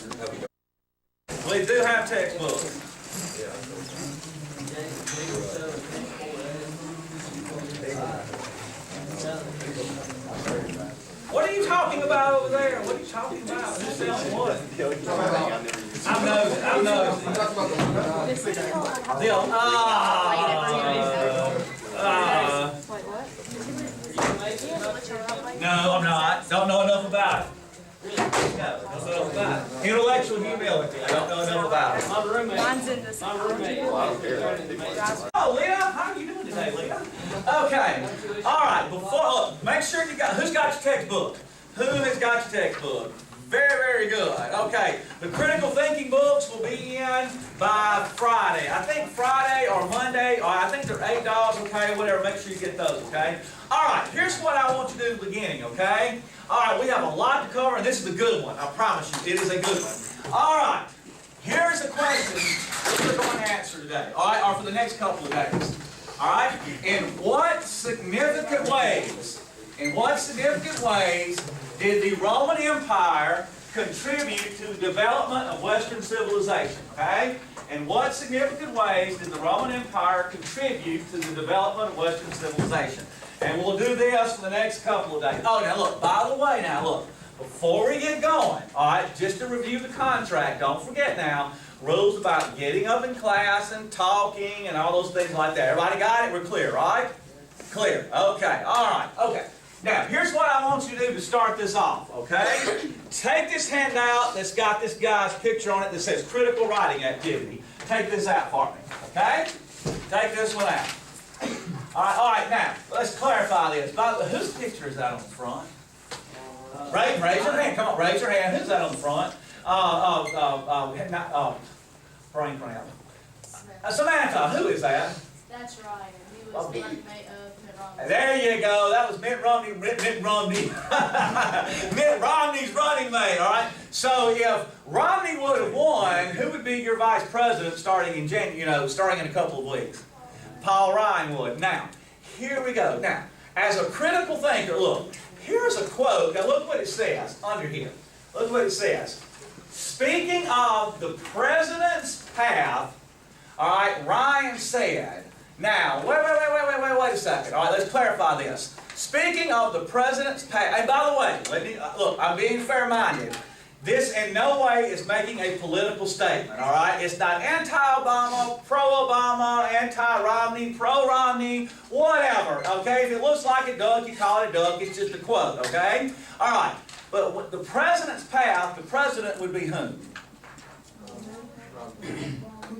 We do have textbooks. What are you talking about over there? What are you talking about? Who's selling what? I'm nosy. No, I'm not. Don't know enough about it. No, don't know enough about it. Intellectual humility. I don't know enough about it. My roommate. Mine's in this. My roommate. Oh, Leah, how are you doing today, Leah? Okay. All right. Before, make sure you got. Who's got your textbook? Who has got your textbook? Very, very good. Okay. The critical thinking books will be in by Friday. I think Friday or Monday. Or I think they're $8. Okay, whatever. Make sure you get those. Okay. All right. Here's what I want you to do at the beginning. Okay. All right. We have a lot to cover, and this is a good one. I promise you, it is a good one. All right. Here's the question we're going to answer today. All right, or for the next couple of days. All right. In what significant ways did the Roman Empire contribute to the development of Western civilization? Okay? In what significant ways did the Roman Empire contribute to the development of Western civilization? And we'll do this for the next couple of days. Oh, now look, by the way, before we get going, all right, just to review the contract, don't forget now, rules about getting up in class and talking and all those things like that. Everybody got it? We're clear, right? Clear. Okay. All right. Okay. Now, here's what I want you to do to start this off, okay? Take this handout that's got this guy's picture on it that says critical writing activity. Take this out for me, okay? Take this one out. All right, now, let's clarify this. By the way, whose picture is that on the front? Raise your hand. Come on, raise your hand. Who's that on the front? Brain cramp. Samantha, who is that? That's right. He was running mate of Mitt Romney. There you go. That was Mitt Romney. Mitt Romney's running mate, all right? So if Romney would have won, who would be your vice president starting in starting in a couple of weeks? Paul Ryan would. Now, here we go. Now, as a critical thinker, look, here's a quote. Now, look what it says under here. Look what it says. Speaking of the president's path, all right, Ryan said, now, wait a second. All right, let's clarify this. Speaking of the president's path, and by the way, look, I'm being fair-minded. This in no way is making a political statement, all right? It's not anti-Obama, pro-Obama, anti-Romney, pro-Romney, whatever, okay? If it looks like a duck, you call it a duck. It's just a quote, okay? All right, but the president's path, the president would be whom?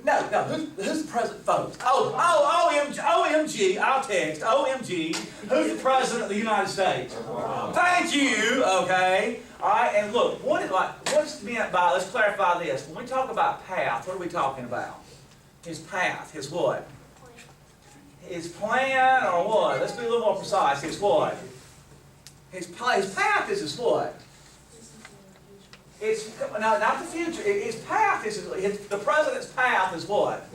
No, who's the president, folks? OMG, I'll text, OMG, who's the president of the United States? Thank you, okay? All right, and look, what's meant by, let's clarify this. When we talk about path, what are we talking about? His path, his what? His plan or what? Let's be a little more precise. His what? His path is his what? It's no, not the future. His path is the president's path is what?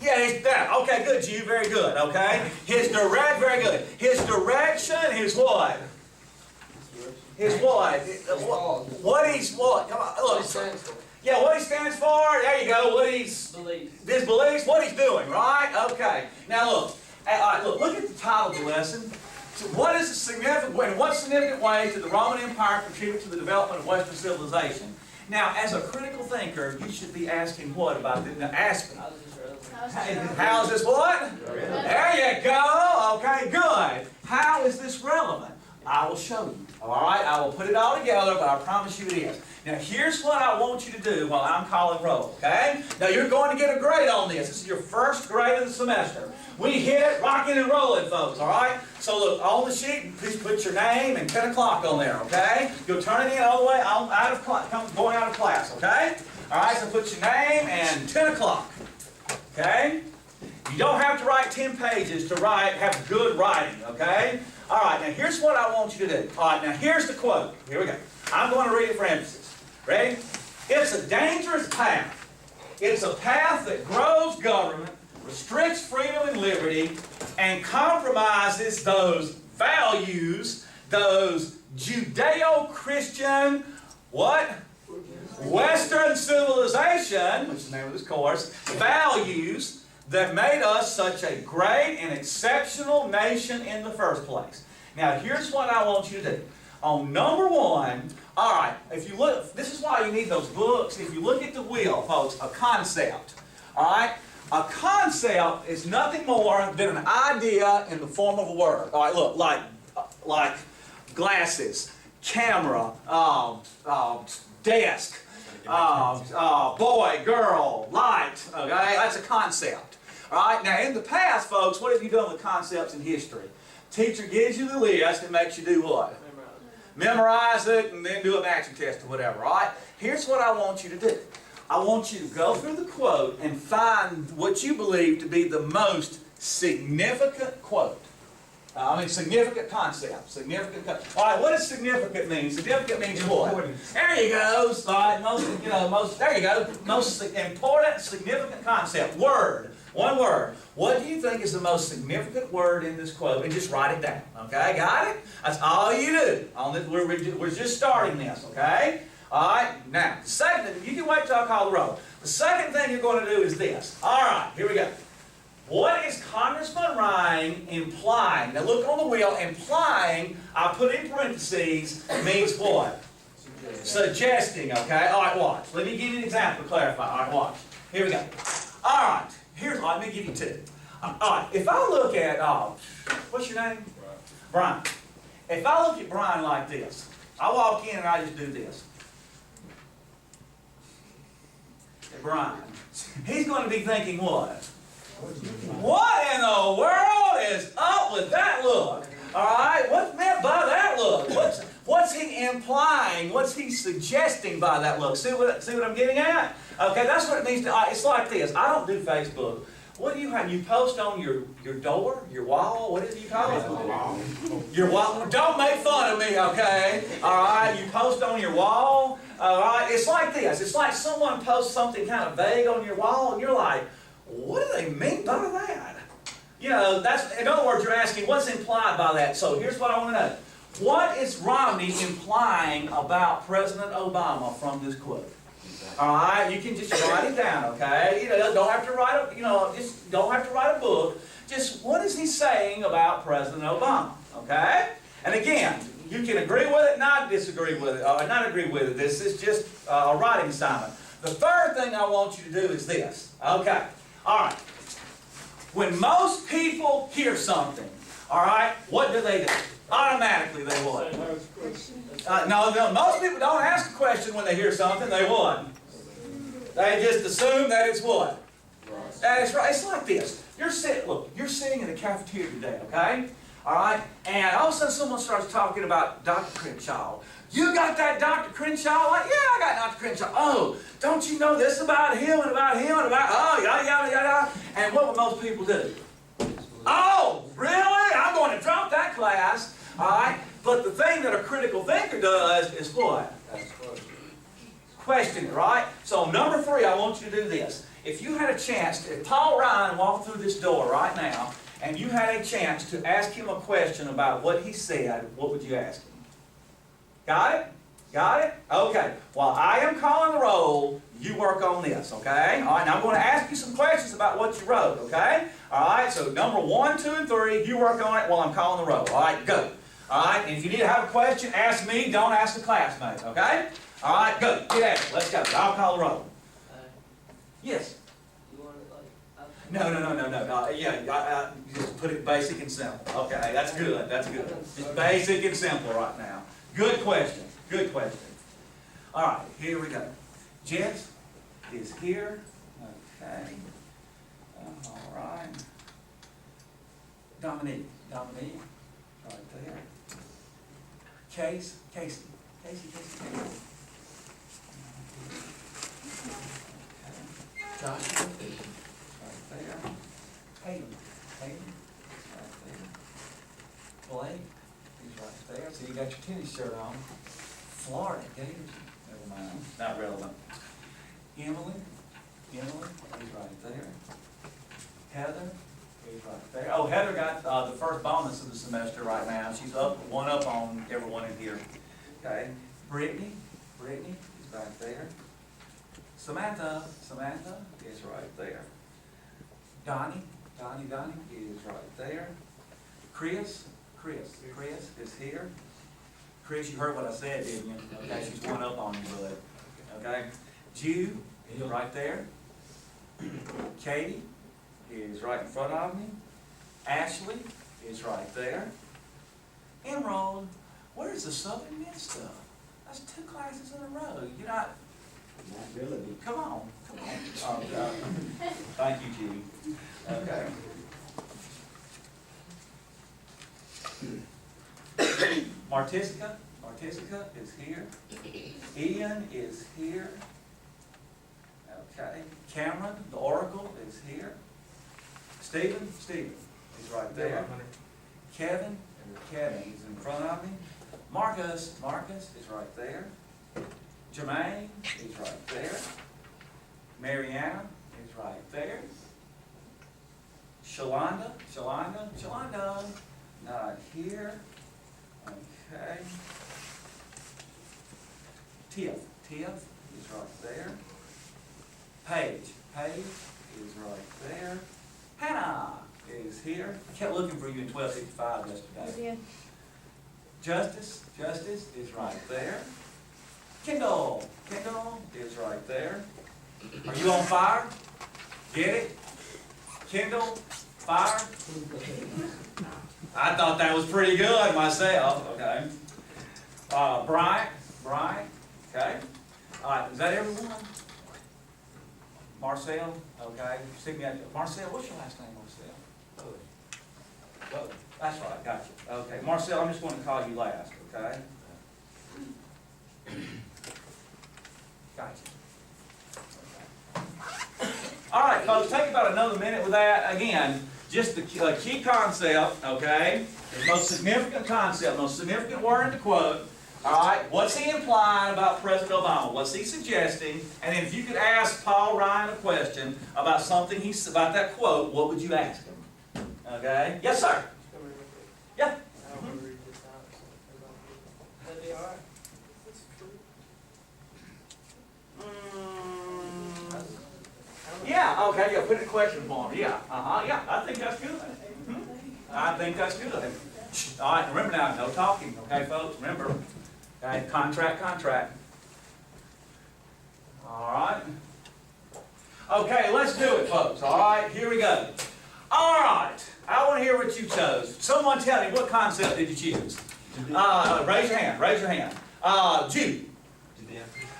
Yeah, his that. Okay, good, G. Very good. Okay, very good. His direction, his what? His what? What he's what? Come on, look. Yeah, what he stands for. There you go. What he's his beliefs. What he's doing. Right? Okay. Now look. All right, look at the title of the lesson. So what is the significant way? In what significant ways did the Roman Empire contribute to the development of Western civilization? Now, as a critical thinker, you should be asking what about the aspect? How is this what? There you go. Okay, good. How is this relevant? I will show you. All right, I will put it all together, but I promise you it is. Now, here's what I want you to do while I'm calling roll, okay? Now, you're going to get a grade on this. This is your first grade of the semester. We hit it, rocking and rolling, folks, all right? So, look, on the sheet, please put your name and 10 o'clock on there, okay? You'll turn it in all the way out of class, going out of class, okay? All right, so put your name and 10 o'clock, okay? You don't have to write 10 pages to have good writing, okay? All right, now here's what I want you to do. All right, now here's the quote. Here we go. I'm going to read it for emphasis. Ready? It's a dangerous path. It's a path that grows government, restricts freedom and liberty, and compromises those values, those Judeo-Christian, what? Western civilization, which is the name of this course, values that made us such a great and exceptional nation in the first place. Now, here's what I want you to do. On number one, all right, if you look, this is why you need those books. If you look at the wheel, folks, a concept, all right? A concept is nothing more than an idea in the form of a word. All right, look, like glasses, camera, desk, boy, girl, light, okay? That's a concept. All right, now in the past, folks, what have you done with concepts in history? Teacher gives you the list and makes you do what? Memorize it and then do an action test or whatever, all right? Here's what I want you to do. I want you to go through the quote and find what you believe to be the most significant quote. Significant concept. All right, what does significant mean? Significant means what? There you go. All right, there you go. Most important, significant concept. Word. One word. What do you think is the most significant word in this quote? And just write it down. Okay, got it? That's all you do. We're just starting this, okay? All right, now, the second, you can wait till I call the roll. The second thing you're going to do is this. All right, here we go. What is Congressman Ryan implying? Now look on the wheel. Implying, I put in parentheses, means what? Suggesting, okay? All right, watch. Let me give you an example to clarify. All right, watch. Here we go. All right, let me give you two. All right, if I look at, what's your name? Brian. If I look at Brian like this, I walk in and I just do this. Brian. He's going to be thinking what? What in the world is up with that look? Alright, what's meant by that look? What's he implying? What's he suggesting by that look? See what I'm getting at? Okay, that's what it means to, it's like this. I don't do Facebook. What do you have? You post on your door, your wall, what is it you call it? Your wall. Don't make fun of me, okay? Alright, you post on your wall. Alright, it's like this. It's like someone posts something kind of vague on your wall and you're like, what do they mean by that? You know, that's, in other words, you're asking what's implied by that. So here's what I want to know. What is Romney implying about President Obama from this quote? All right, you can just write it down, okay? You know, don't have to write just don't have to write a book. Just what is he saying about President Obama, okay? And again, you can agree with it, not disagree with it, or not agree with it. This is just a writing assignment. The third thing I want you to do is this, okay? All right. When most people hear something, all right, what do? Automatically they what? No, most people don't ask a question when they hear something. They what? They just assume that it's what? That is right. It's like this. You're sitting in the cafeteria today, okay? All right? And all of a sudden someone starts talking about Dr. Crenshaw. You got that Dr. Crenshaw? Like, yeah, I got Dr. Crenshaw. Oh, don't you know this about him and about him and about, oh, yada, yada, yada. And what would most people do? Oh, really? I'm going to drop that class. All right? But the thing that a critical thinker does is what? Question it, right? So number 3, I want you to do this. If you had a chance, if Paul Ryan walked through this door right now, and you had a chance to ask him a question about what he said, what would you ask him? Got it? Got it? Okay. While I am calling the roll, you work on this, okay? All right, now I'm going to ask you some questions about what you wrote, okay? All right, so number 1, 2, and 3, you work on it while I'm calling the roll. All right, go. All right, and if you need to have a question, ask me, don't ask a classmate, okay? All right, go. Get at it. Let's go. I'll call the roll. Yes? You want it like... No. Yeah, just put it basic and simple. Okay, that's good. That's good. Just basic and simple right now. Good question. Good question. All right, here we go. Jess is here. Okay. All right. Dominique. Right there. Casey. Joshua, right there. Hayden, right there. Blake, he's right there. So you got your tennis shirt on. Florida Gators, never mind, not relevant. Emily, he's right there. Heather, he's right there. Oh, Heather got the first bonus of the semester right now. She's one up on everyone in here. Okay. Brittany, he's right there. Samantha is right there. Donnie is right there. Chris is here. Chris, you heard what I said, didn't you? Okay, she's one up on you, bud. Okay. Jude is right there. Katie is right in front of me. Ashley is right there. Emerald, where's the Southern Miss stuff? That's 2 classes in a row. You're not really. Come on. Oh, God. Thank you, Jude. Okay. Martiska is here. Ian is here. Okay. Cameron, the Oracle, is here. Stephen is right there. Kevin is in front of me. Marcus is right there. Jermaine is right there. Mariana is right there. Shalonda, not here. Okay. Tiff is right there. Paige is right there. Hannah is here. I kept looking for you in 1265 yesterday. Justice is right there. Kendall is right there. Are you on fire? Get it? Kendall, fire? I thought that was pretty good myself. Okay. Bryant. Okay. All right. Is that everyone? Marcel. Okay. Marcel, what's your last name, Marcel? Both. That's right. Gotcha. Okay. Marcel, I'm just going to call you last. Okay. Gotcha. Okay. All right, folks. Take about another minute with that. Again, just the key concept. Okay. The most significant concept, most significant word in the quote. All right, what's he implying about President Obama? What's he suggesting? And then if you could ask Paul Ryan a question about something about that quote, what would you ask him? Okay? Yes, sir. Yeah. I don't want to read this out. That'd be all right. Yeah. Okay. Yeah. Put in a question form. Yeah. Yeah. I think that's good. I think that's good. All right. Remember now, no talking. Okay, folks. Remember. Okay. Contract. All right. Okay. Let's do it, folks. All right. Here we go. All right. I want to hear what you chose. Someone tell me, what concept did you choose? Raise your hand. Jude.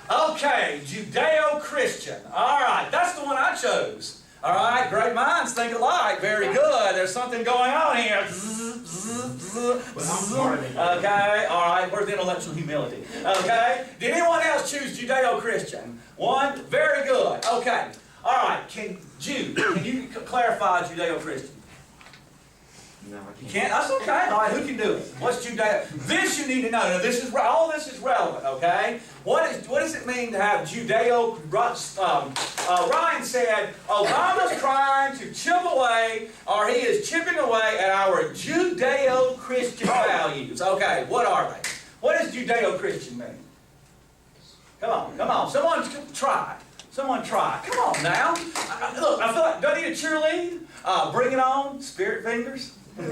Okay, Judeo-Christian. All right, that's the one I chose. All right, great minds think alike. Very good. There's something going on here. Okay, all right. Where's the intellectual humility? Okay. Did anyone else choose Judeo-Christian? One. Very good. Okay. All right. Can you clarify Judeo-Christian? No, I You can't? That's okay. All right, who can do it? What's Judeo? This you need to know. Now, all this is relevant, okay? What does it mean to have Judeo? Ryan said, Obama's trying to chip away, or he is chipping away at our Judeo-Christian values. Okay, what are they? What does Judeo-Christian mean? Come on. Someone try. Come on now. Look, I feel like, do I need a cheerlead? Bring it on. Spirit fingers. Hey,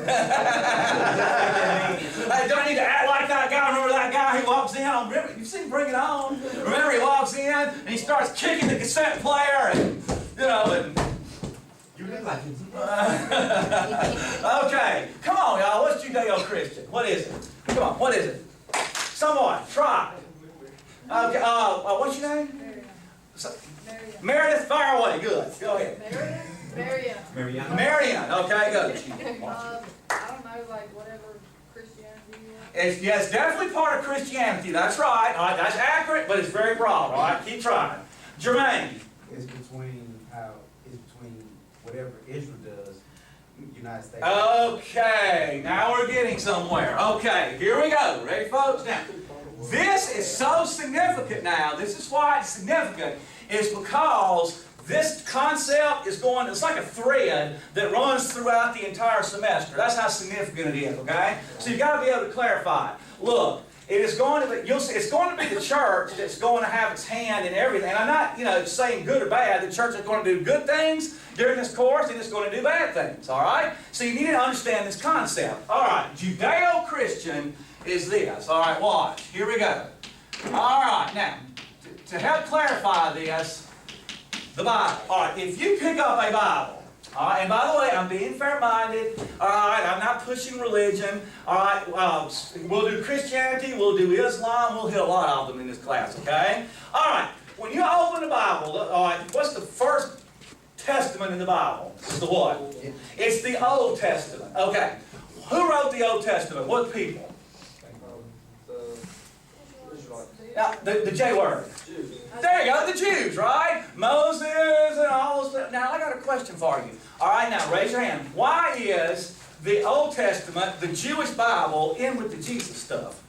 do I need to act like that guy? Remember that guy who walks in? Remember, you've seen Bring It On? Remember he walks in and he starts kicking the cassette player and, You look like it. Okay, come on, y'all. What's Judeo-Christian? What is it? Come on, what is it? Someone, try. Okay, what's your name? Meredith, fire away. Good. Go ahead. Marianne. Okay, go. I don't know, like whatever Christianity you want. It's definitely part of Christianity. That's right. All right, that's accurate, but it's very broad. All right, keep trying. Jermaine. It's between whatever Israel does, United States. Okay, now we're getting somewhere. Okay, here we go. Ready, folks? Now, this is so significant now. This is why it's significant. Is because this concept is it's like a thread that runs throughout the entire semester. That's how significant it is, okay? So you've got to be able to clarify it. Look, It is going to be, you'll see, it's going to be the church that's going to have its hand in everything. And I'm not, saying good or bad. The church is going to do good things during this course, and it's going to do bad things, all right? So you need to understand this concept. All right, Judeo-Christian is this. All right, watch. Here we go. All right, now, to help clarify this, the Bible. All right, if you pick up a Bible, all right, and by the way, I'm being fair-minded. All right, I'm not pushing religion. All right, we'll do Christianity, we'll do Islam, we'll hit a lot of them in this class, okay? All right, when you open the Bible, all right, what's the first testament in the Bible? It's the what? It's the Old Testament. Okay, who wrote the Old Testament? What people? Now, the J word. There you go, the Jews, right? Moses and all those. Now, I got a question for you. All right, now, raise your hand. Why is the Old Testament, the Jewish Bible, in with the Jesus stuff?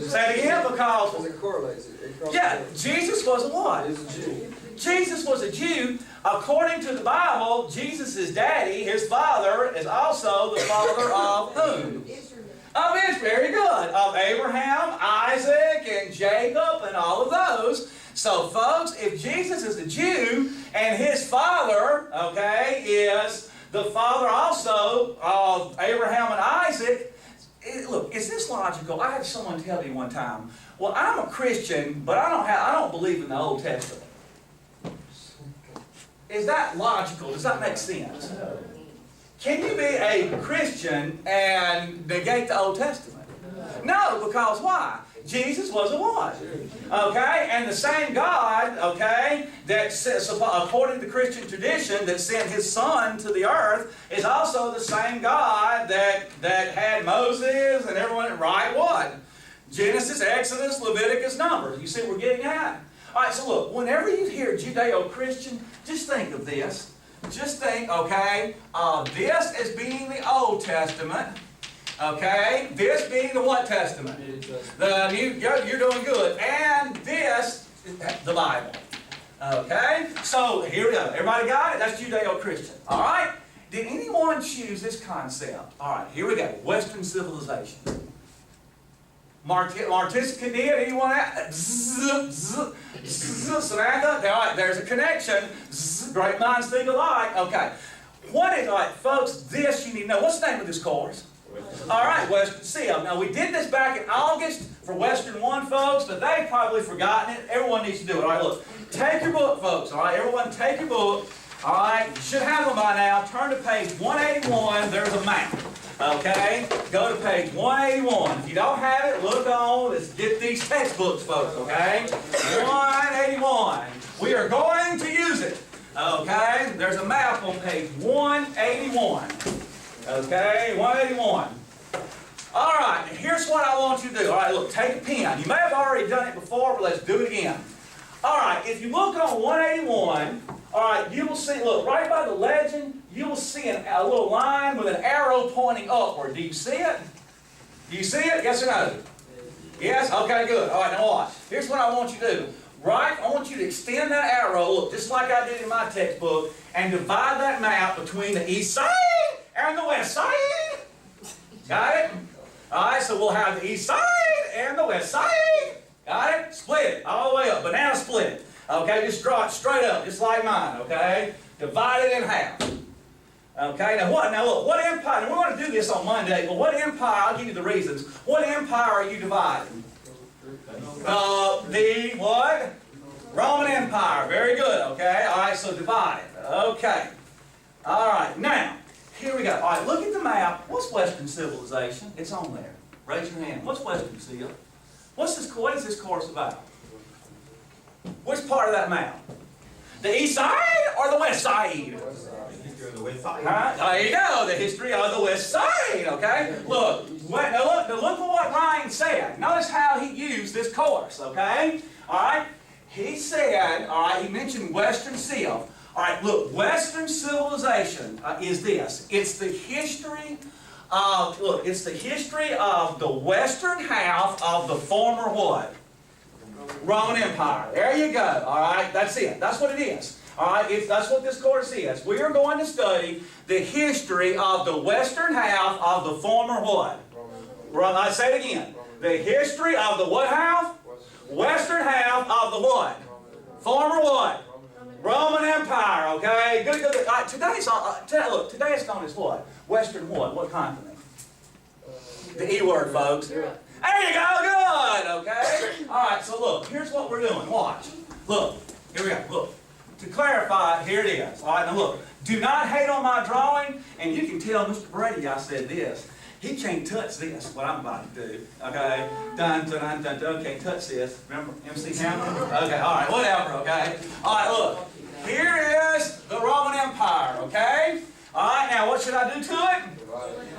Say it again, because... it correlates. Yeah, Jesus was a what? He was a Jew. Jesus was a Jew. According to the Bible, Jesus' daddy, his father, is also the father of whom? Of Israel, very good. Of Abraham, Isaac, and Jacob, and all of those. So, folks, if Jesus is a Jew, and his father, okay, is the father also of Abraham and Isaac, look, is this logical? I had someone tell me one time, well, I'm a Christian, but I don't believe in the Old Testament. Is that logical? Does that make sense? Can you be a Christian and negate the Old Testament? No, because why? Jesus was a what? Okay, and the same God, okay, that according to Christian tradition that sent His Son to the earth is also the same God that had Moses and everyone, right? What? Genesis, Exodus, Leviticus, Numbers. You see what we're getting at? All right, so look, whenever you hear Judeo-Christian, just think of this. Just think, okay, this as being the Old Testament, okay, this being the what Testament? The New, you're doing good. And this, the Bible. Okay, so here we go. Everybody got it? That's Judeo-Christian. All right? Did anyone choose this concept? All right, here we go. Western civilization. Martis Candia, anyone? Samantha? All right, there's a connection. Great minds think alike. Okay. What is, all right, folks, this you need to know. What's the name of this course? All right, Western CM. Now, we did this back in August for Western 1, folks, but they've probably forgotten it. Everyone needs to do it. All right, look. Take your book, folks. All right, everyone take your book. All right, you should have them by now. Turn to page 181. There's a map. Okay? Go to page 181. If you don't have it, look on. Let's get these textbooks, folks, okay? 181. We are going to use it. Okay? There's a map on page 181. Okay? 181. All right, here's what I want you to do. All right, look, take a pen. You may have already done it before, but let's do it again. All right, if you look on 181, all right, you will see, look, right by the legend, you will see a little line with an arrow pointing upward. Do you see it? Do you see it? Yes or no? Yes? Okay, good. All right, now watch. Here's what I want you to do. Right, I want you to extend that arrow, look, just like I did in my textbook, and divide that map between the east side and the west side. Got it? All right, so we'll have the east side and the west side. Got it? Split it all the way up. Banana split. Okay, just draw it straight up, just like mine, okay? Divide it in half. Okay, now what? Now look, what empire, and we're going to do this on Monday, but what empire, I'll give you the reasons. What empire are you dividing? The what? Roman Empire. Very good, okay? All right, so divide it. Okay. All right, now, here we go. All right, look at the map. What's Western civilization? It's on there. Raise your hand. What's Western civilization? What is this course about? Which part of that map? The east side or the west side? The west side. Right? There you go, the history of the west side, okay? Look, now look at what Ryan said. Notice how he used this course, okay? All right? He said, all right, he mentioned Western Civ. All right, look, Western civilization is this. It's the history of, look, it's the history of the western half of the former what? Roman Empire. There you go. All right, that's it. That's what it is. All right, that's what this course is. We are going to study the history of the western half of the former what? I say it again. The history of the what half? Western half of the what? Former what? Roman Empire, okay? Good, good, good. Today it's known as what? Western what? What continent? The E word, folks. There you go, good, okay? Alright, so look, here's what we're doing. Watch. Look, here we go, look. To clarify, here it is. Alright, now look. Do not hate on my drawing, and you can tell Mr. Brady I said this. He can't touch this, what I'm about to do. Okay? Dun, dun, dun, dun, can't touch this. Remember MC Hammer? Okay, alright, whatever, okay? Alright, look. Here is the Roman Empire, okay? Alright, now what should I do to it?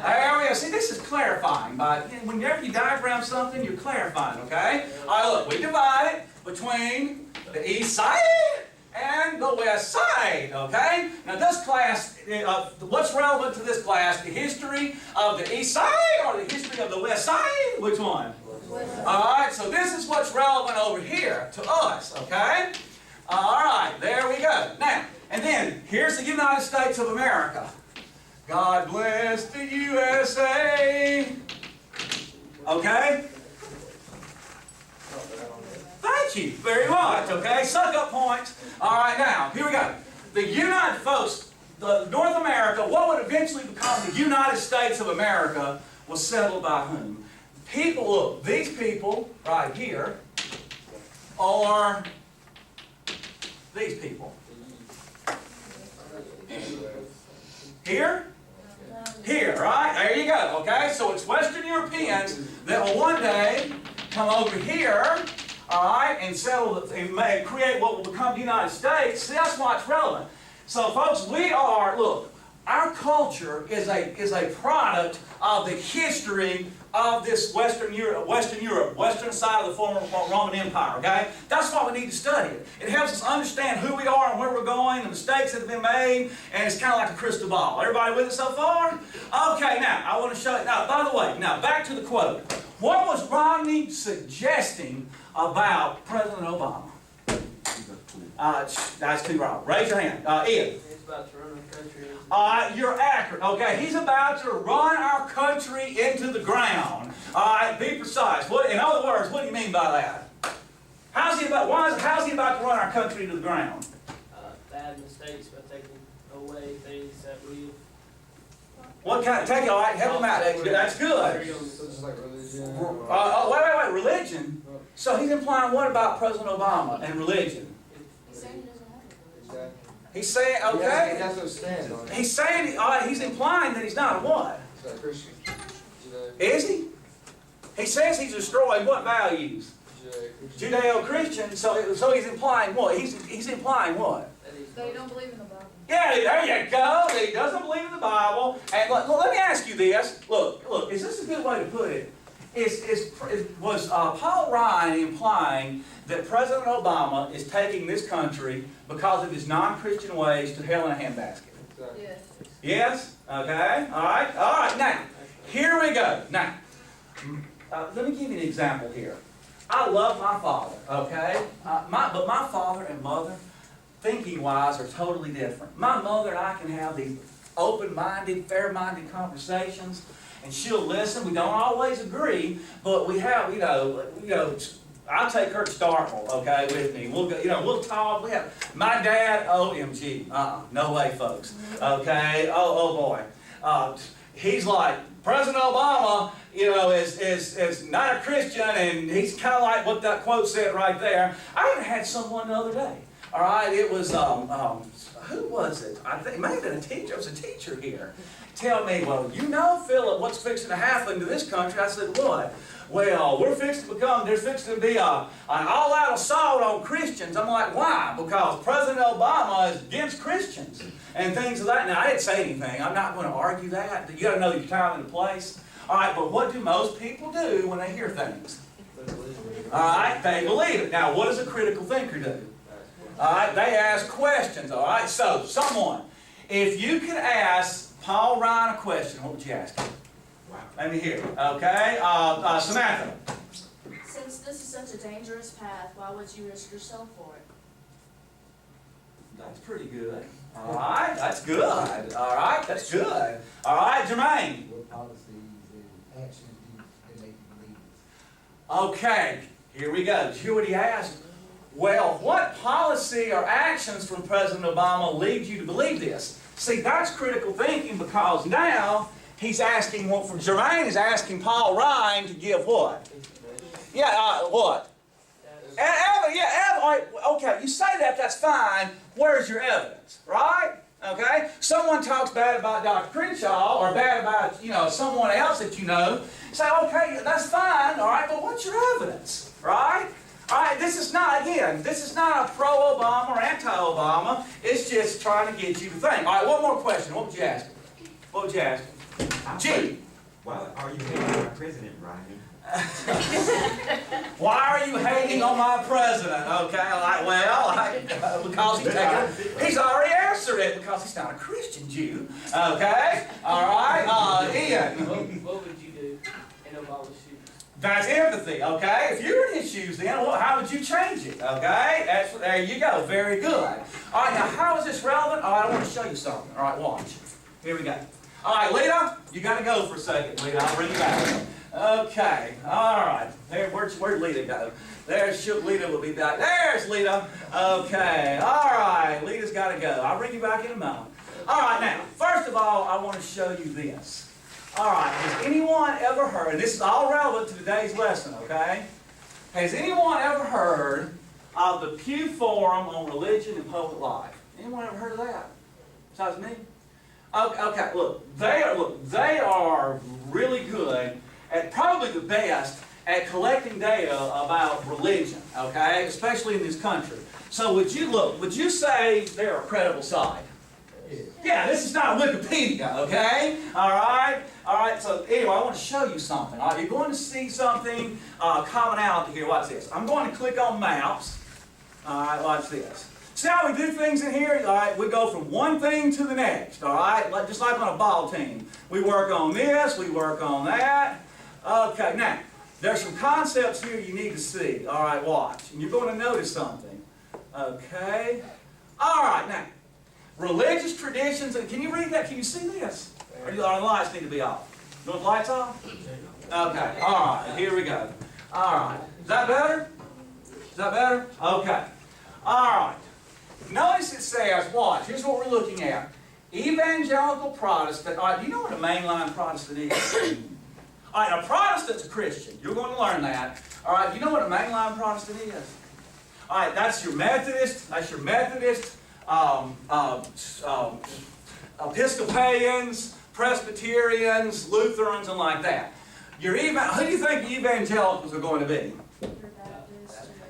There we go. See, this is clarifying. Whenever you diagram something, you're clarifying, okay? Alright, look, we divide it between the east side and the west side, okay? Now this class, what's relevant to this class? The history of the east side or the history of the west side? Which one? Alright, so this is what's relevant over here to us, okay? Alright, there we go. Now, and then, here's the United States of America. God bless the USA. Okay? Thank you very much, okay? Suck up points. Alright, now, here we go. The United, folks, the North America, what would eventually become the United States of America was settled by whom? People, look, these people right here are these people. Here? Here, right? There you go, okay? So it's Western Europeans that will one day come over here, all right, and settle and create what will become the United States. See, that's why it's relevant. So, folks, we are, look, our culture is a product of the history of this Western side of the former Roman Empire, okay? That's why we need to study it. It helps us understand who we are and where we're going, the mistakes that have been made, and it's kind of like a crystal ball. Everybody with it so far? Okay, now, I want to show you. Now, by the way, now, back to the quote. What was Romney suggesting about President Obama? That's too wrong. Raise your hand. Ian. He's about to run the country. You're accurate. Okay, he's about to run our country into the ground. Be precise. In other words, what do you mean by that? How's he about to run our country into the ground? Bad mistakes by taking away things that we. What kind? Take it. All right, help him out. That's good. So it's like religion. Wait. Religion. So he's implying what about President Obama and religion? He's saying he doesn't have a religion. He's saying, okay. He has no stand on it. He's saying, he's implying that he's not a what? He's not Christian. Is he? He says he's destroying what values? Judeo-Christian. So he's implying what? He's implying what? That he don't believe in the Bible. Yeah, there you go. He doesn't believe in the Bible. And let me ask you this. Look. Is this a good way to put it? Was Paul Ryan implying that President Obama is taking this country because of his non-Christian ways to hell in a handbasket? Yes. Yes? Okay. All right. Now, here we go. Now, let me give you an example here. I love my father, okay? But my father and mother, thinking-wise, are totally different. My mother and I can have these open-minded, fair-minded conversations, and she'll listen. We don't always agree, but we have, I'll take her to Starkville, okay, with me. We'll go, we'll talk. My dad, OMG, no way, folks, okay. Oh boy, he's like President Obama. Is not a Christian, and he's kind of like what that quote said right there. I even had someone the other day. All right, it was who was it? I think it may have been a teacher. It was a teacher here. Tell me, well, Phillip, what's fixing to happen to this country? I said, what? Well, there's fixing to be an all-out assault on Christians. I'm like, why? Because President Obama is against Christians and things of that. Now, I didn't say anything. I'm not going to argue that. You got to know your time and the place. All right, but what do most people do when they hear things? All right, they believe it. Now, what does a critical thinker do? All right, they ask questions. All right, so someone, if you could ask Paul Ryan a question, what would you ask him? Let me hear it. Okay, Samantha. Since this is such a dangerous path, why would you risk yourself for it? That's pretty good. All right, that's good. All right, that's good. All right, Jermaine. What policies and actions do you Okay, here we go. Did you hear what he asked? Well, what policy or actions from President Obama lead you to believe this? See, that's critical thinking, because now he's asking, well, from Jermaine is asking Paul Ryan to give what? Yeah, what? Okay, you say that, that's fine. Where's your evidence, right? Okay? Someone talks bad about Dr. Crenshaw, or bad about, someone else that you know. Say, okay, that's fine, all right, but what's your evidence, right? All right, this is not a pro-Obama or anti-Obama. It's just trying to get you to think. All right, one more question. What would you ask him? What would you ask him? G. Well, are you hating my president, Ryan? Why are you hating on my president? Okay, because he's already answered it, because he's not a Christian Jew. Okay, all right, Ian. What would you do in Obama's shoes? That's empathy, okay? If you were in his shoes then, how would you change it, okay? There you go, very good. All right, now how is this relevant? All right, I want to show you something. All right, watch. Here we go. All right, Lita, you got to go for a second, Lita. I'll bring you back. Okay, all right. Where'd Lita go? Lita will be back. There's Lita. Okay, all right. Lita's got to go. I'll bring you back in a moment. All right, now, first of all, I want to show you this. All right, has anyone ever heard, and this is all relevant to today's lesson, okay? Has anyone ever heard of the Pew Forum on Religion and Public Life? Anyone ever heard of that? Besides me? Okay, look, they are really good at, probably the best at collecting data about religion, okay? Especially in this country. So would you say they're a credible site? Yeah, this is not Wikipedia, okay? All right, so anyway, I want to show you something. All right, you're going to see something, commonality here. Watch this. I'm going to click on maps. All right, watch this. See how we do things in here? All right, we go from one thing to the next, all right? Just like on a ball team. We work on this, we work on that. Okay, now, there's some concepts here you need to see. All right, watch. And you're going to notice something. Okay. All right, now. Religious traditions, and can you read that? Can you see this? Or do the lights need to be off? You want the lights off? Okay, all right, here we go. All right, is that better? Is that better? Okay. All right. Notice it says, watch, here's what we're looking at. Evangelical Protestant, all right, do you know what a mainline Protestant is? All right, a Protestant's a Christian. You're going to learn that. All right, do you know what a mainline Protestant is? All right, that's your Methodist, Episcopalians, Presbyterians, Lutherans, and like that. Who do you think evangelicals are going to be?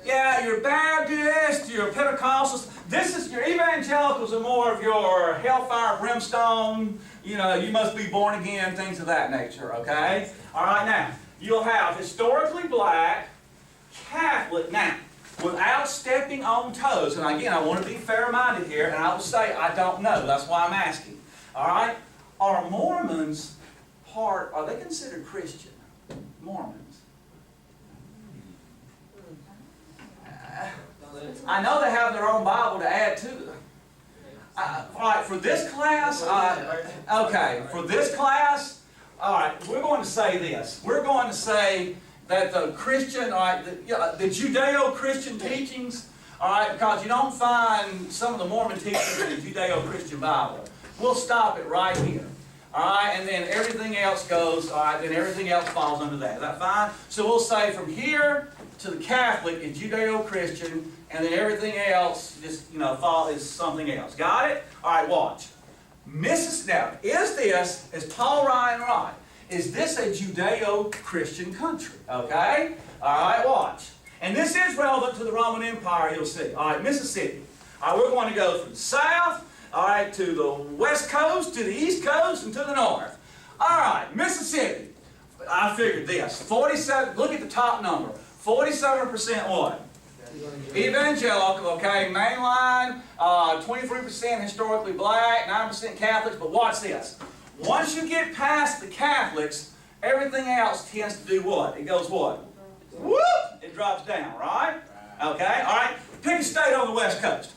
Yeah, your Baptist, your Pentecostals. Your evangelicals are more of your hellfire, brimstone, you must be born again, things of that nature, okay? All right, now, you'll have historically black, Catholic, now, without stepping on toes, and again, I want to be fair-minded here, and I will say I don't know. That's why I'm asking. All right? Are Mormons are they considered Christian? Mormons. I know they have their own Bible to add to it. All right, for this class, for this class, all right, we're going to say this. We're going to say that the Christian, all right, the Judeo-Christian teachings, all right, because you don't find some of the Mormon teachings in the Judeo-Christian Bible. We'll stop it right here. All right, and then everything else goes, all right, then everything else falls under that. Is that fine? So we'll say from here to the Catholic is Judeo-Christian, and then everything else just, is something else. Got it? All right, watch. Now, is Paul Ryan right? Is this a Judeo-Christian country? Okay? All right, watch. And this is relevant to the Roman Empire, you'll see. All right, Mississippi. All right, we're going to go from the south, all right, to the west coast, to the east coast, and to the north. All right, Mississippi. I figured this. 47, look at the top number. 47% what? Evangelical, okay, mainline, 23% historically black, 9% Catholics, but watch this. Once you get past the Catholics, everything else tends to do what? It goes what? Whoop! It drops down, right? Okay, all right. Pick a state on the west coast.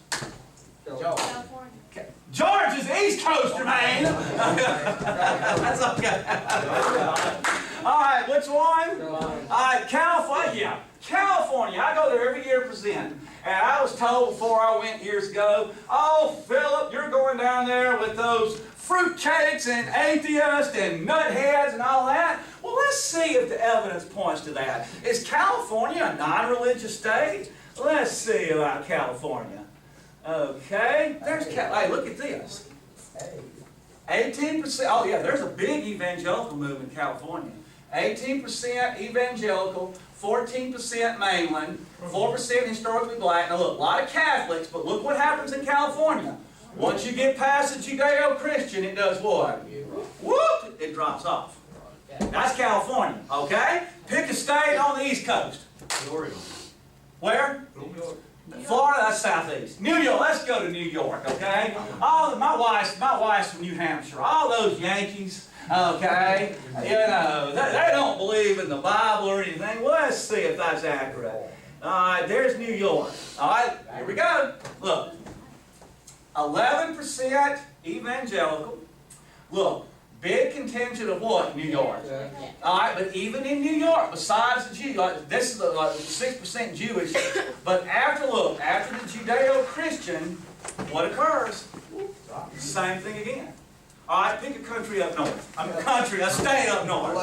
California. Okay. Georgia's East Coast, Jermaine. That's okay. All right, which one? Carolina. All right, California. Yeah, California. I go there every year to present. And I was told before I went years ago, oh, Phillip, you're going down there with those fruitcakes and atheists and nutheads and all that. Well, let's see if the evidence points to that. Is California a non-religious state? Let's see about California. Okay, there's hey, look at this. 18%. Oh yeah, there's a big evangelical movement in California. 18% evangelical, 14% mainland, 4% historically black. Now look, a lot of Catholics, but look what happens in California. Once you get past the Judeo-Christian, it does what? Whoop! It drops off. That's California, okay? Pick a state on the East Coast. Florida. Where? New York. Florida, that's southeast. New York, let's go to New York, okay? My wife's from New Hampshire. All those Yankees, okay? You know, they don't believe in the Bible or anything. Well, let's see if that's accurate. All right, there's New York. All right, here we go. Look, 11% evangelical. Look, big contingent of what? New York. Yeah. All right, but even in New York, besides the Jews, like, this is like 6% Jewish, but after the Judeo-Christian, what occurs? Same thing again. All right, pick a country up north. A state up north.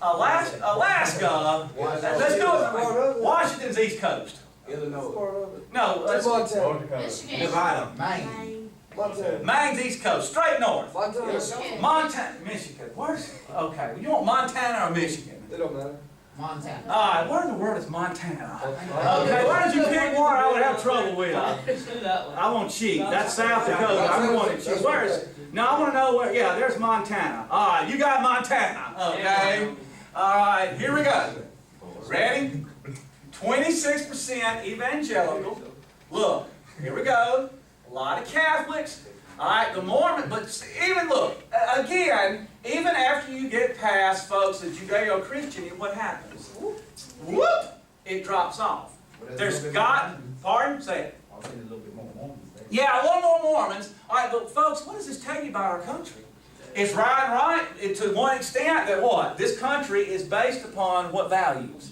Alaska. Let's do it. Washington's East Coast. Illinois. No, let's. Montana. Michigan. Nevada. Maine. Montana. Maine's East Coast, straight north. Montana. Montana, Michigan. Where's? Okay, you want Montana or Michigan? It don't matter. Montana. All right, where in the world is Montana? Okay, why did you pick one I would have trouble with? That one. I won't cheat. That's South Dakota. I don't want to cheat. Where's? No, I want to know where. Yeah, there's Montana. All right, you got Montana. Okay. All right, here we go. Ready? 26% evangelical. Look, here we go. A lot of Catholics. All right, the Mormon, but even look, again, even after you get past, folks, the Judeo-Christian, what happens? Whoop! It drops off. There's God, pardon? Say it. I'll say a little bit more Mormons there. Yeah, a little more Mormons. All right, but folks, what does this tell you about our country? It's right, to one extent that what? This country is based upon what values?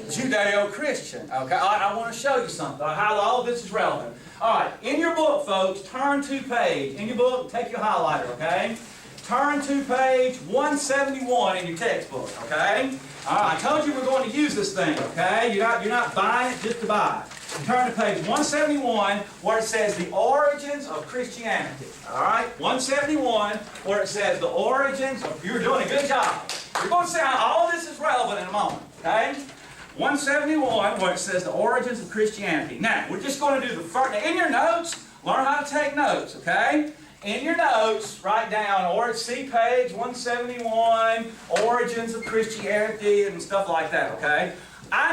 Judeo-Christian. Okay, I want to show you something, how all of this is relevant. All right, in your book, folks, turn to page. In your book, take your highlighter, okay? Turn to page 171 in your textbook, okay? All right, I told you we're going to use this thing, okay? You're not buying it just to buy it. Turn to page 171 where it says the origins of Christianity. All right, 171 where it says the origins of. You're doing a good job. You're going to see how all of this is relevant in a moment, okay? 171 where it says the origins of Christianity. Now, we're just going to do the first. Now, in your notes, learn how to take notes, okay? In your notes, write down, or see page 171, origins of Christianity and stuff like that, okay?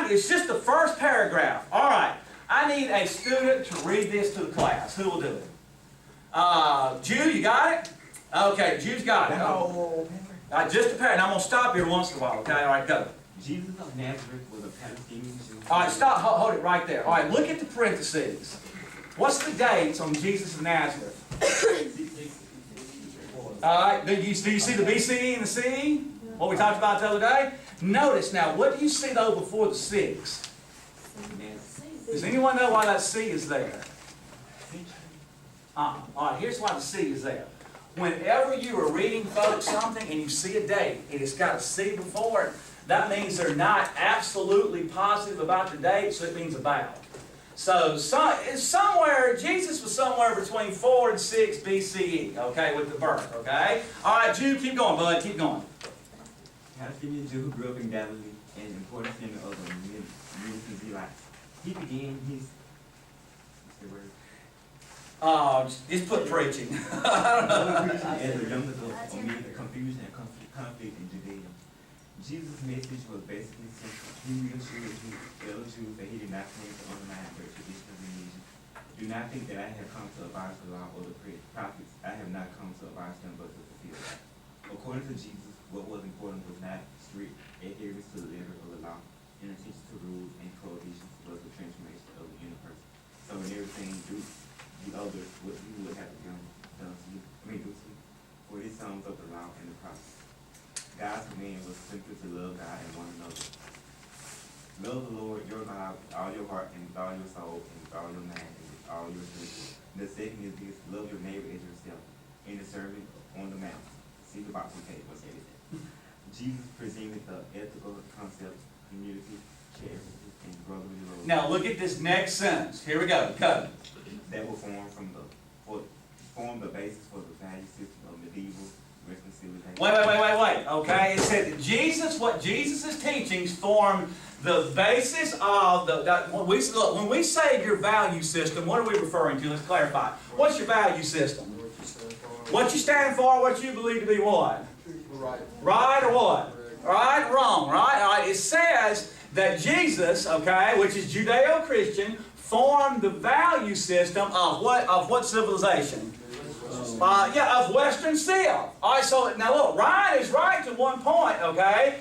It's just the first paragraph. All right. I need a student to read this to the class. Who will do it? Jude, you got it? Okay, Jude's got it. Just a paragraph. I'm going to stop here once in a while, okay? All right, go. Jesus of Nazareth was a Palestinian Jew. All right, stop. Hold it right there. All right, look at the parentheses. What's the dates on Jesus of Nazareth? All right, do you see the BCE and the CE? What we talked about the other day? Notice now, what do you see though before the 6? Does anyone know why that C is there? All right, here's why the C is there. Whenever you are reading, folks, something and you see a date and it's got a C before it, that means they're not absolutely positive about the date, so it means about. So somewhere, Jesus was somewhere between 4 and 6 BCE, okay, with the birth, okay? All right, Jude, keep going, bud, keep going. Palestinian Jew who grew up in Galilee, an important center of the American Israelites. He began his. What's the word? Just put preaching. I don't know. As a young adult, amid the confusion and conflict in Judea. Jesus' message was basically simple. He reassured fellow Jews that he did not claim to undermine their traditional religion. Do not think that I have come to abolish the law or the prophets. I have not come to abolish them, but to fulfill them. According to Jesus, what was important was not strict adherence to the letter of the law and attention to rules and prohibitions, but the transformation of the inner person. So in everything, do others what you would have done to you. Do to you. For this sums up the law and the prophets. God's command was simply to love God and one another. Love the Lord your God with all your heart and with all your soul and with all your mind and with all your strength. The second is this: love your neighbor as yourself. In the sermon on the Mount, see the box page. Jesus presented the ethical concepts, community, charity, and brotherly love. Now look at this next sentence. Here we go. Go. That will form the basis for the value system of medieval Western civilization. Wait. Okay, it said that what Jesus' teachings form the basis of when we say your value system, what are we referring to? Let's clarify. What's your value system? What you stand for, what you believe to be what? Right. Right or what? Right, wrong, right? All right, it says that Jesus, okay, which is Judeo-Christian, formed the value system of what civilization? Of Western Civ. All right, so now look, Ryan is right to one point, okay?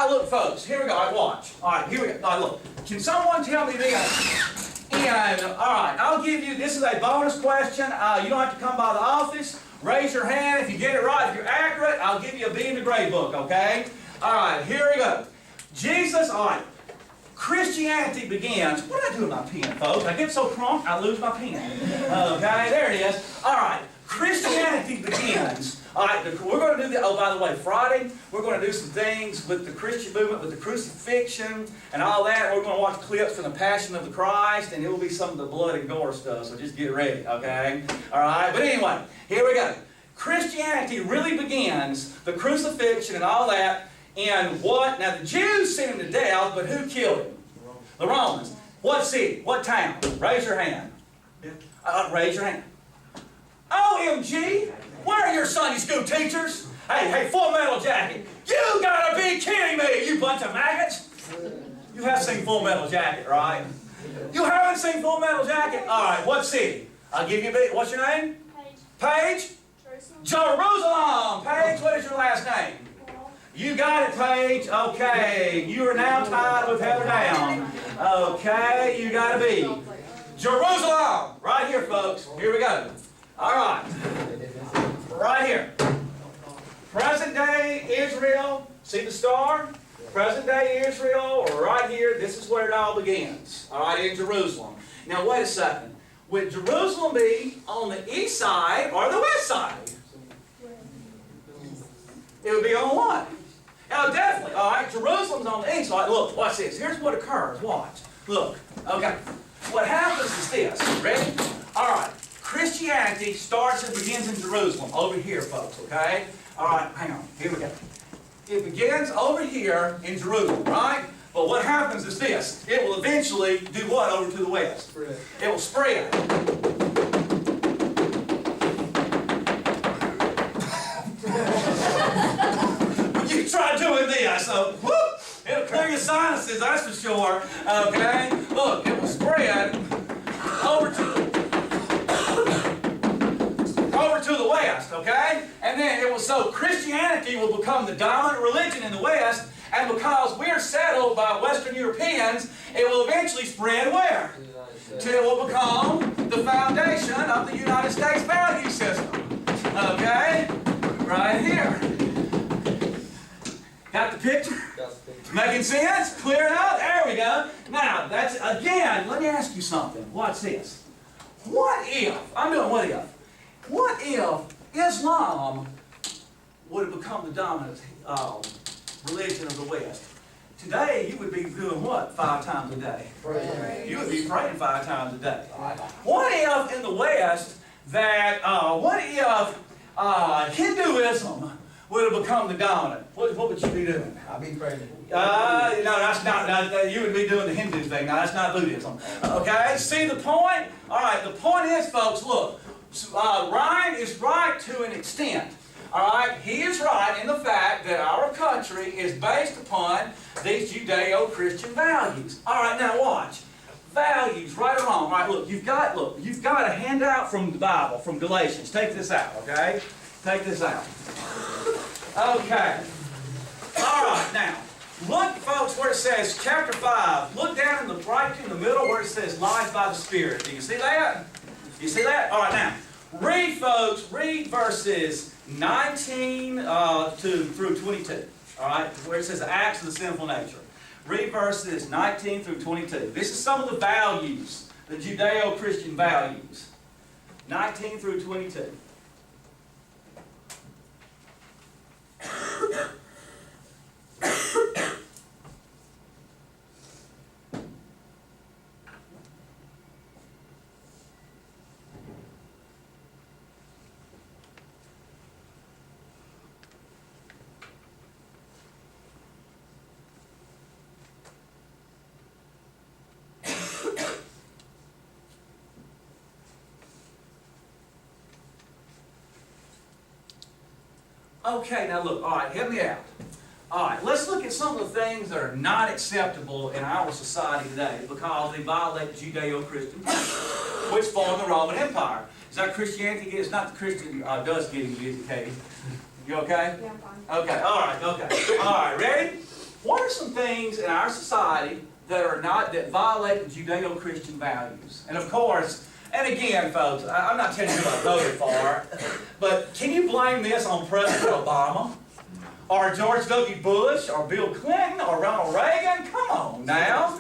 Look, folks, here we go. All right, watch. All right, here we go. All right, look. Can someone tell me this? And, all right, I'll give you, this is a bonus question. You don't have to come by the office. Raise your hand if you get it right. If you're accurate, I'll give you a B in the grade book, okay? All right, here we go. Jesus, all right. Christianity begins. What do I do with my pen, folks? I get so crunk, I lose my pen. Okay, there it is. All right. Christianity begins. All right, we're going to do the, oh, by the way, Friday, we're going to do some things with the Christian movement, with the crucifixion and all that. We're going to watch clips from the Passion of the Christ, and it will be some of the blood and gore stuff, so just get ready, okay? All right, but anyway, here we go. Christianity really begins, the crucifixion and all that, and what? Now, the Jews sent him to death, but who killed him? The Romans. What city? What town? Raise your hand. Raise your hand. OMG! Where are your Sunday school teachers? Hey, Full Metal Jacket. You gotta be kidding me, you bunch of maggots! You have seen Full Metal Jacket, right? You haven't seen Full Metal Jacket? Alright, what city? I'll give you a bit. What's your name? Paige. Jerusalem. Paige, what is your last name? You got it, Paige. Okay, you are now tied with Heather down. Okay, you got to be. Jerusalem. Right here, folks. Here we go. All right. Right here. Present day Israel. See the star? Present day Israel, right here. This is where it all begins. All right, in Jerusalem. Now, wait a second. Would Jerusalem be on the east side or the west side? It would be on what? Oh, definitely. All right, Jerusalem's on the east side. Look, watch this. Here's what occurs. Watch. Look. Okay. What happens is this. Ready? All right. Christianity starts and begins in Jerusalem. Over here, folks. Okay? All right. Hang on. Here we go. It begins over here in Jerusalem, right? But what happens is this. It will eventually do what over to the west? Spread. It will spread. You try doing this, so whoop, it'll clear your sinuses, that's for sure. Okay? Look, it will spread over to the west, okay? And then it will, so Christianity will become the dominant religion in the west, and because we're settled by Western Europeans, it will eventually spread where? Till it will become the foundation of the United States value system. Okay? Right here. Got the picture? Making sense? Clear it out? There we go. Now, that's, again, let me ask you something. Watch this. What if, I'm doing what if, what if Islam would have become the dominant religion of the West? Today, you would be doing what 5 times a day? Praying. You would be praying 5 times a day. What if in the West that, what if Hinduism would have become the dominant? What would you be doing? I'll be praying. No, that's not, you would be doing the Hindu thing. Now, that's not Buddhism. Okay, see the point? All right, the point is, folks, look, Ryan is right to an extent. All right, he is right in the fact that our country is based upon these Judeo-Christian values. All right, now watch. Values, right or wrong. All right, look, you've got a handout from the Bible, from Galatians. Take this out, okay? Take this out. Okay. All right, now, look, folks, where it says, chapter 5. Look down in the right in the middle where it says, life by the Spirit. Do you see that? You see that? All right, now, read, folks, read verses 19 through 22. All right, where it says acts of the sinful nature. Read verses 19 through 22. This is some of the values, the Judeo-Christian values. 19 through 22. Okay, now look, all right, help me out. All right, let's look at some of the things that are not acceptable in our society today because they violate Judeo-Christian principles, which form the Roman Empire. Is that Christianity? It's not the Christian does get you busy, Katie. You okay? Yeah, I'm fine. Okay, all right, okay. All right, ready? What are some things in our society that violate the Judeo-Christian values? And of course, and again, folks, I'm not telling you who I voted for, but can you blame this on President Obama? Or George W. Bush? Or Bill Clinton? Or Ronald Reagan? Come on now.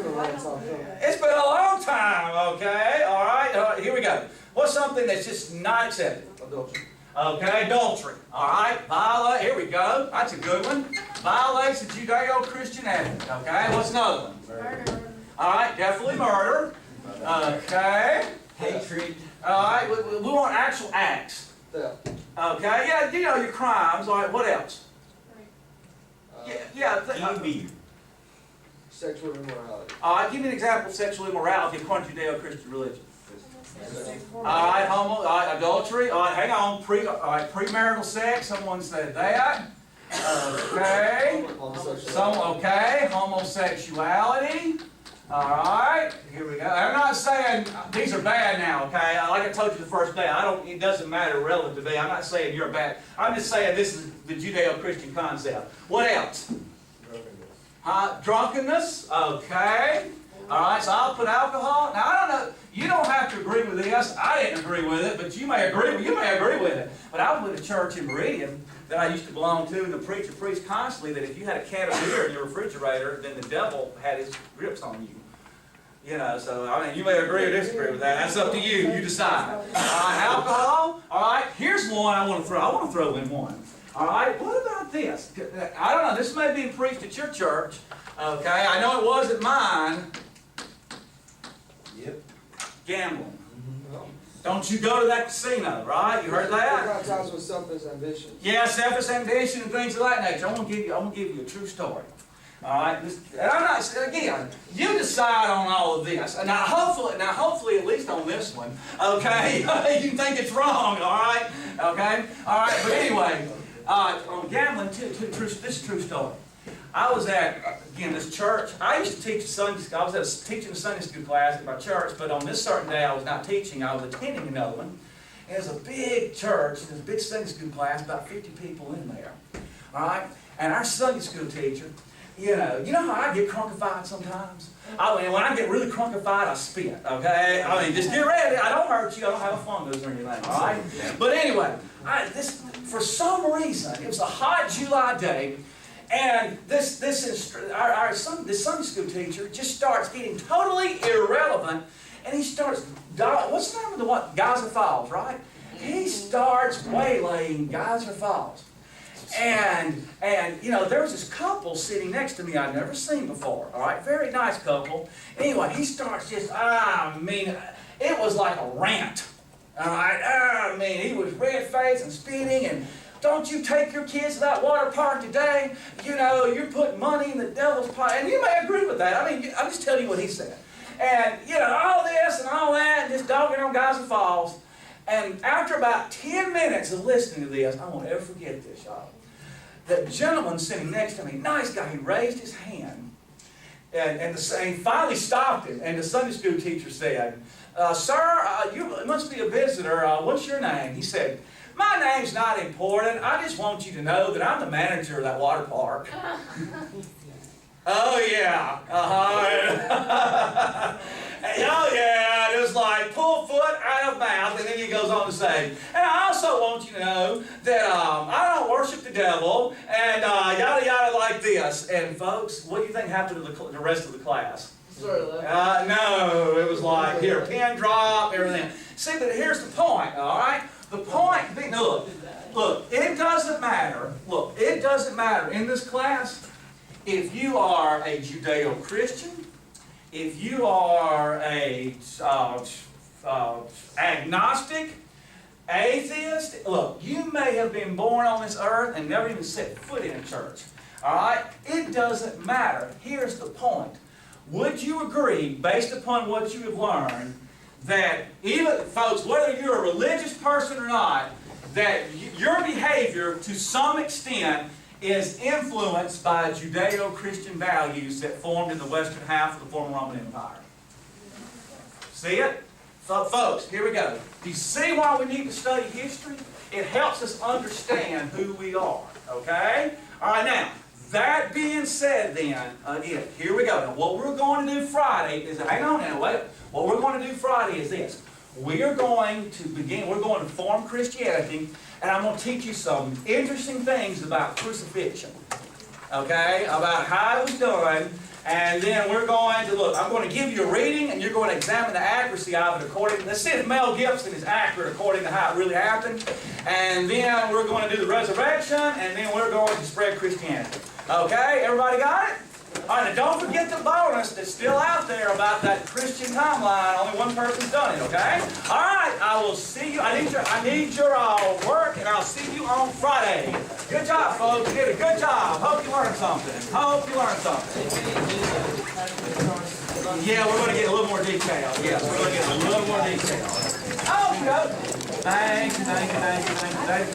It's been a long time, okay? All right, here we go. What's something that's just not acceptable? Adultery. Okay, adultery. All right, here we go. That's a good one. Violates the Judeo-Christian ethic. Okay, what's another one? Murder. All right, definitely murder. Okay. Hatred. All right, we want actual acts. Theft. Okay, yeah, you know your crimes. All right, what else? Yeah. Envy. Sexual immorality. All right, give me an example of sexual immorality according to Judeo-Christian religion. All right, adultery. All right, hang on. Premarital sex. Someone said that. Okay. Homosexuality. All right, here we go. I'm not saying these are bad now, okay? Like I told you the first day, it doesn't matter relative to me. I'm not saying you're bad. I'm just saying this is the Judeo-Christian concept. What else? Drunkenness. Drunkenness, okay. All right, so I'll put alcohol. Now, I don't know, you don't have to agree with this. I didn't agree with it, but you may agree with it. But I was with a church in Meridian that I used to belong to, and the preacher preached constantly that if you had a can of beer in your refrigerator, then the devil had his grips on you. You know, so, I mean, you may agree or disagree with that. That's up to you. You decide. All right, alcohol. All right, here's one I want to throw. I want to throw in one. All right, what about this? I don't know. This may be preached at your church. Okay, I know it wasn't mine. Yep. Gambling. Well, Don't you go to that casino, right? You heard that? there are times with selfish ambition. Yeah, selfish ambition and things of that nature. I'm gonna give you a true story. All right, and I'm not, again, you decide on all of this. And now hopefully at least on this one, okay, you think it's wrong, all right? Okay? All right, but anyway, on gambling, this is a true story. I was at, again, this church. I used to teach Sunday school. I was teaching a Sunday school class at my church, but on this certain day I was not teaching. I was attending another one. And it was a big church, and it was a big Sunday school class, about 50 people in there. All right? And our Sunday school teacher, you know how I get crunkified sometimes? I mean, when I get really crunkified, I spit, okay? I mean, just get ready. I don't hurt you. I don't have a fungus or anything, all right? But anyway, for some reason, it was a hot July day, and this Sunday school teacher just starts getting totally irrelevant, and he starts, what's the name of the one? Geyser Falls, right? He starts waylaying Geyser Falls. And you know, there was this couple sitting next to me I'd never seen before, all right? Very nice couple. Anyway, he starts just, it was like a rant, all right? He was red-faced and spitting, and don't you take your kids to that water park today? You know, you're putting money in the devil's pot. And you may agree with that. I mean, I'm just telling you what he said. And, you know, all this and all that, and just dogging on Geyser Falls. And after about 10 minutes of listening to this, I won't ever forget this, y'all. The gentleman sitting next to me, nice guy, he raised his hand. And he finally stopped him. And the Sunday school teacher said, sir, you must be a visitor. What's your name? He said, my name's not important. I just want you to know that I'm the manager of that water park. Oh, yeah. Oh yeah, just like pull foot out of mouth, and then he goes on to say, and I also want you to know that I don't worship the devil, and yada yada like this. And folks, what do you think happened to the rest of the class? No, it was like, here, pin drop, everything. See, but here's the point, all right? The point being, look, it doesn't matter. Look, it doesn't matter in this class if you are a Judeo-Christian, if you are a agnostic, atheist. Look, you may have been born on this earth and never even set foot in a church. All right? It doesn't matter. Here's the point. Would you agree, based upon what you have learned, that even, folks, whether you're a religious person or not, that your behavior to some extent is influenced by Judeo-Christian values that formed in the western half of the former Roman Empire? See it? So, folks, here we go. Do you see why we need to study history? It helps us understand who we are. Okay? All right, now, that being said then, again, here we go. Now, what we're going to do Friday is, hang on now, wait. What we're going to do Friday is this. We are going to begin, we're going to form Christianity, and I'm going to teach you some interesting things about crucifixion. Okay? About how it was done. And then we're going to, look, I'm going to give you a reading, and you're going to examine the accuracy of it according, let's see if Mel Gibson is accurate according to how it really happened. And then we're going to do the resurrection, and then we're going to spread Christianity. Okay? Everybody got it? All right, now don't forget the bonus that's still out there about that Christian timeline. Only one person's done it, okay? All right, I will see you. I need your work, and I'll see you on Friday. Good job, folks. You did a good job. Hope you learned something. Hope you learned something. Yeah, we're going to get a little more detail. Yes, we're going to get a little more detail. Oh, no. Thank you.